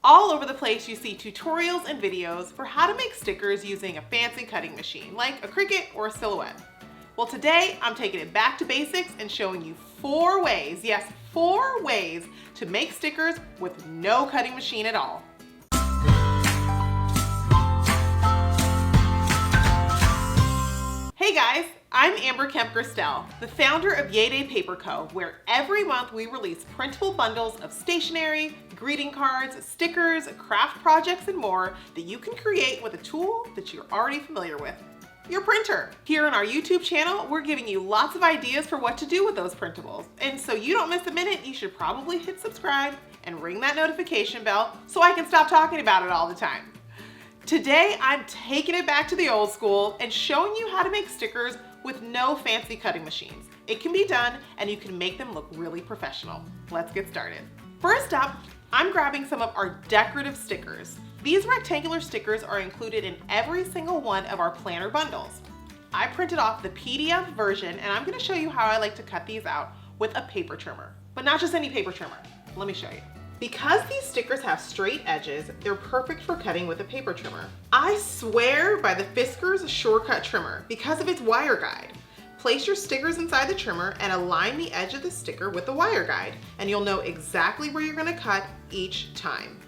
All over the place you see tutorials and videos for how to make stickers using a fancy cutting machine like a Cricut or a Silhouette. Well, today I'm taking it back to basics and showing you 4 ways, yes, 4 ways to make stickers with no cutting machine at all. Hey guys, I'm Amber Kemp-Gerstel, the founder of YayDay Paper Co, where every month we release printable bundles of stationery, greeting cards, stickers, craft projects, and more that you can create with a tool that you're already familiar with, your printer. Here on our YouTube channel, we're giving you lots of ideas for what to do with those printables. And so you don't miss a minute, you should probably hit subscribe and ring that notification bell so I can stop talking about it all the time. Today, I'm taking it back to the old school and showing you how to make stickers with no fancy cutting machines. It can be done and you can make them look really professional. Let's get started. First up, I'm grabbing some of our decorative stickers. These rectangular stickers are included in every single one of our planner bundles. I printed off the PDF version and I'm going to show you how I like to cut these out with a paper trimmer, but not just any paper trimmer. Let me show you. Because these stickers have straight edges, they're perfect for cutting with a paper trimmer. I swear by the Fiskars SureCut trimmer because of its wire guide. Place your stickers inside the trimmer and align the edge of the sticker with the wire guide, and you'll know exactly where you're going to cut each time.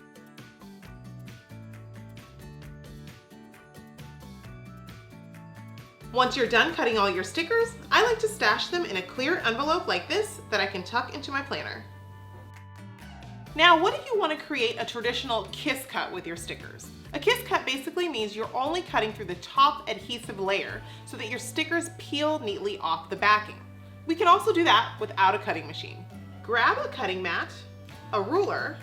Once you're done cutting all your stickers, I like to stash them in a clear envelope like this that I can tuck into my planner. Now, what if you want to create a traditional kiss cut with your stickers? A kiss cut basically means you're only cutting through the top adhesive layer so that your stickers peel neatly off the backing. We can also do that without a cutting machine. Grab a cutting mat, a ruler,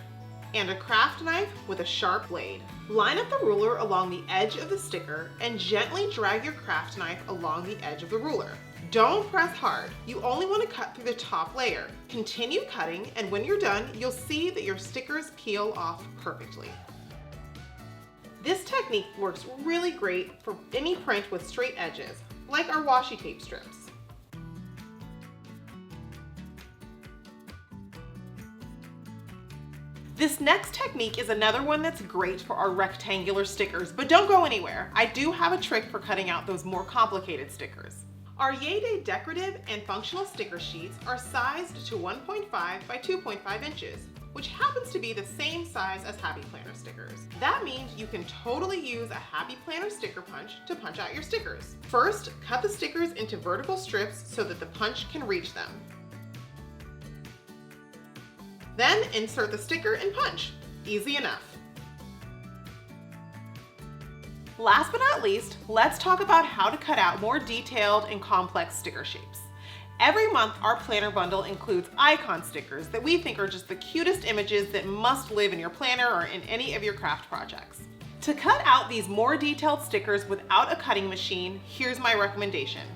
and a craft knife with a sharp blade. Line up the ruler along the edge of the sticker and gently drag your craft knife along the edge of the ruler. Don't press hard. You only want to cut through the top layer. Continue cutting, and when you're done, you'll see that your stickers peel off perfectly. This technique works really great for any print with straight edges, like our washi tape strips. This next technique is another one that's great for our rectangular stickers, but don't go anywhere. I do have a trick for cutting out those more complicated stickers. Our YayDay decorative and functional sticker sheets are sized to 1.5 by 2.5 inches, which happens to be the same size as Happy Planner stickers. That means you can totally use a Happy Planner sticker punch to punch out your stickers. First, cut the stickers into vertical strips so that the punch can reach them. Then insert the sticker and punch. Easy enough. Last but not least, let's talk about how to cut out more detailed and complex sticker shapes. Every month, our planner bundle includes icon stickers that we think are just the cutest images that must live in your planner or in any of your craft projects. To cut out these more detailed stickers without a cutting machine, here's my recommendation.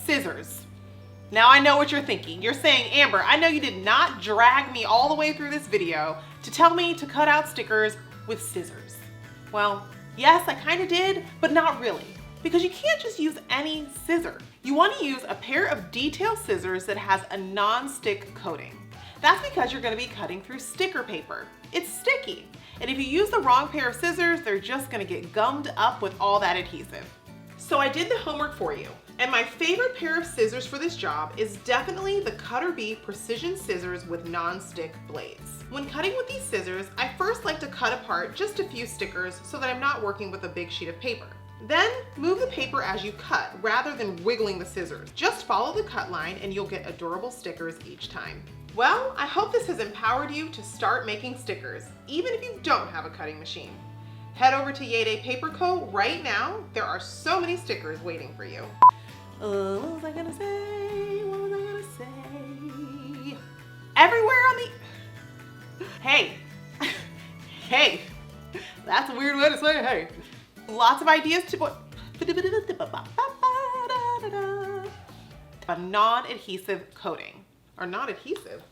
Scissors. Now I know what you're thinking. You're saying, Amber, I know you did not drag me all the way through this video to tell me to cut out stickers with scissors. Well, yes, I kind of did, but not really, because you can't just use any scissor. You want to use a pair of detail scissors that has a non-stick coating. That's because you're going to be cutting through sticker paper. It's sticky, and if you use the wrong pair of scissors, they're just going to get gummed up with all that adhesive. So I did the homework for you, and my favorite pair of scissors for this job is definitely the CutterBee Precision Scissors with non-stick blades. When cutting with these scissors, I first like to cut apart just a few stickers so that I'm not working with a big sheet of paper. Then move the paper as you cut rather than wiggling the scissors. Just follow the cut line and you'll get adorable stickers each time. Well, I hope this has empowered you to start making stickers, even if you don't have a cutting machine. Head over to YayDay Paper Co right now. There are so many stickers waiting for you. What was I gonna say? What was I gonna say? Everywhere on the... Hey. Hey. That's a weird way to say hey. Lots of ideas to put... A non-adhesive coating. Or non-adhesive?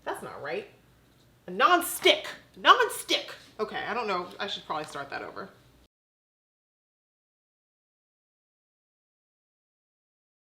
That's not right. A non-stick. Non-stick. Okay, I don't know. I should probably start that over.